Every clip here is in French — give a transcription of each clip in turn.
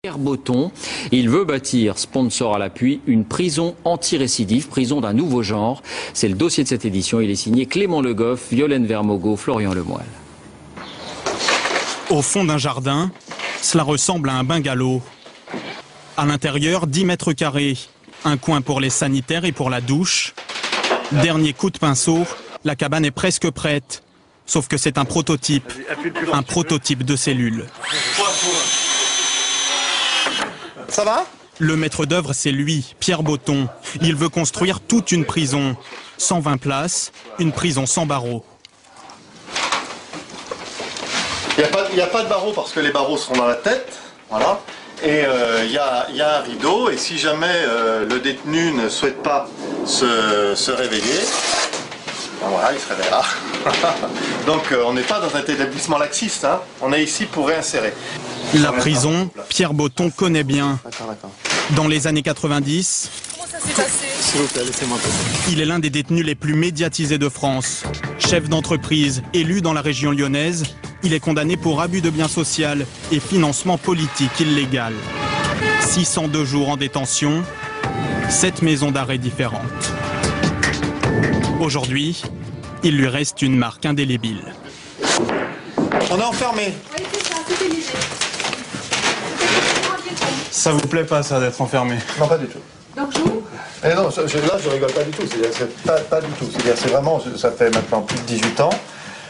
Pierre Botton, il veut bâtir, sponsor à l'appui, une prison anti-récidive, prison d'un nouveau genre. C'est le dossier de cette édition. Il est signé Clément Le Goff, Violaine Vermogo, Florian Lemoyle. Au fond d'un jardin, cela ressemble à un bungalow. À l'intérieur, 10 mètres carrés. Un coin pour les sanitaires et pour la douche. Dernier coup de pinceau, la cabane est presque prête. Sauf que c'est un prototype de cellule. Ça va ? Le maître d'œuvre, c'est lui, Pierre Botton. Il veut construire toute une prison. 120 places, une prison sans barreaux. Il n'y a pas de barreaux parce que les barreaux seront dans la tête. Voilà. Et il y a un rideau. Et si jamais le détenu ne souhaite pas se réveiller, ben voilà, il se réveillera. Donc on n'est pas dans un établissement laxiste. Hein. On est ici pour réinsérer. La prison, Pierre Botton connaît bien. Dans les années 90, Comment ça s'est passé ? S'il vous plaît, laissez-moi passer. il est l'un des détenus les plus médiatisés de France. Chef d'entreprise, élu dans la région lyonnaise, il est condamné pour abus de biens social et financement politique illégal. 602 jours en détention, 7 maisons d'arrêt différentes. Aujourd'hui, il lui reste une marque indélébile. On est enfermé. Oui, c'est ça, c'était l'idée. Ça vous plaît pas, ça, d'être enfermé? Non, pas du tout. Donc j'ouvre. Et non, là, je rigole pas du tout. C'est pas du tout. C'est vraiment, ça fait maintenant plus de 18 ans.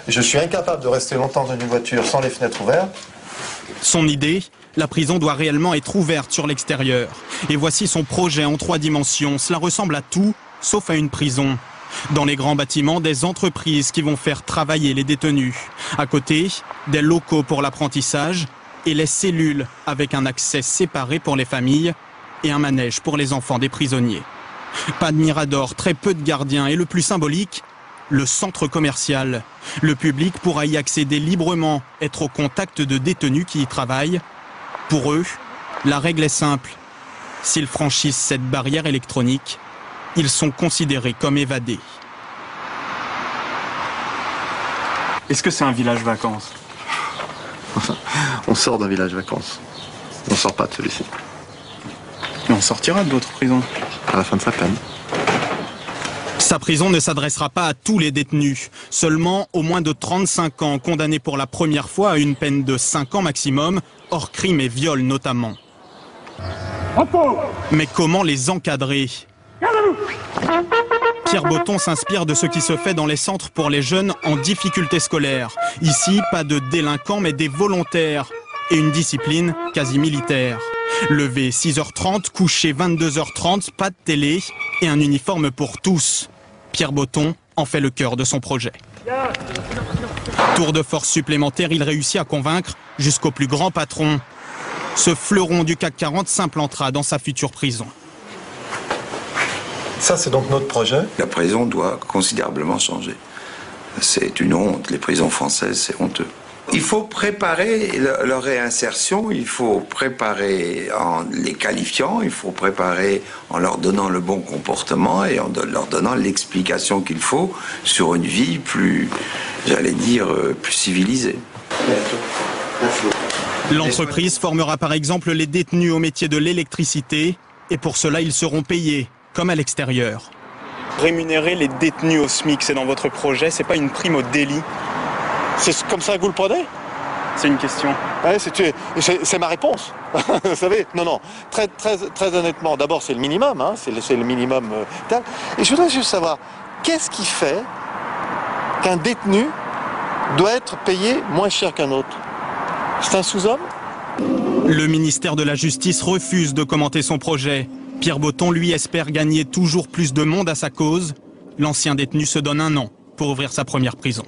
Je suis incapable de rester longtemps dans une voiture sans les fenêtres ouvertes. Son idée, la prison doit réellement être ouverte sur l'extérieur. Et voici son projet en 3 dimensions. Cela ressemble à tout, sauf à une prison. Dans les grands bâtiments, des entreprises qui vont faire travailler les détenus. À côté, des locaux pour l'apprentissage et les cellules avec un accès séparé pour les familles et un manège pour les enfants des prisonniers. Pas de mirador, très peu de gardiens et le plus symbolique, le centre commercial. Le public pourra y accéder librement, être au contact de détenus qui y travaillent. Pour eux, la règle est simple. S'ils franchissent cette barrière électronique, ils sont considérés comme évadés. Est-ce que c'est un village vacances? On sort d'un village vacances. On sort pas de celui-ci. Mais on sortira de votre prison. À la fin de sa peine. Sa prison ne s'adressera pas à tous les détenus, seulement aux moins de 35 ans condamnés pour la première fois à une peine de 5 ans maximum, hors crime et viol notamment. Mais comment les encadrer ? Pierre Botton s'inspire de ce qui se fait dans les centres pour les jeunes en difficulté scolaire. Ici, pas de délinquants mais des volontaires et une discipline quasi militaire. Levé 6h30, couché 22h30, pas de télé et un uniforme pour tous. Pierre Botton en fait le cœur de son projet. Tour de force supplémentaire, il réussit à convaincre jusqu'au plus grand patron. Ce fleuron du CAC 40 s'implantera dans sa future prison. Ça, c'est donc notre projet. La prison doit considérablement changer. C'est une honte. Les prisons françaises, c'est honteux. Il faut préparer leur réinsertion, il faut préparer en les qualifiant, il faut préparer en leur donnant le bon comportement et en leur donnant l'explication qu'il faut sur une vie plus, j'allais dire, plus civilisée. L'entreprise formera par exemple les détenus au métier de l'électricité et pour cela ils seront payés, comme à l'extérieur. Rémunérer les détenus au SMIC, c'est dans votre projet, c'est pas une prime au délit? C'est comme ça que vous le prenez ? C'est une question. Ouais, c'est ma réponse. Vous savez, non, très honnêtement, d'abord c'est le minimum, hein, c'est le minimum. Et je voudrais juste savoir, qu'est-ce qui fait qu'un détenu doit être payé moins cher qu'un autre ? C'est un sous-homme ? Le ministère de la Justice refuse de commenter son projet. Pierre Botton, lui, espère gagner toujours plus de monde à sa cause. L'ancien détenu se donne 1 an pour ouvrir sa première prison.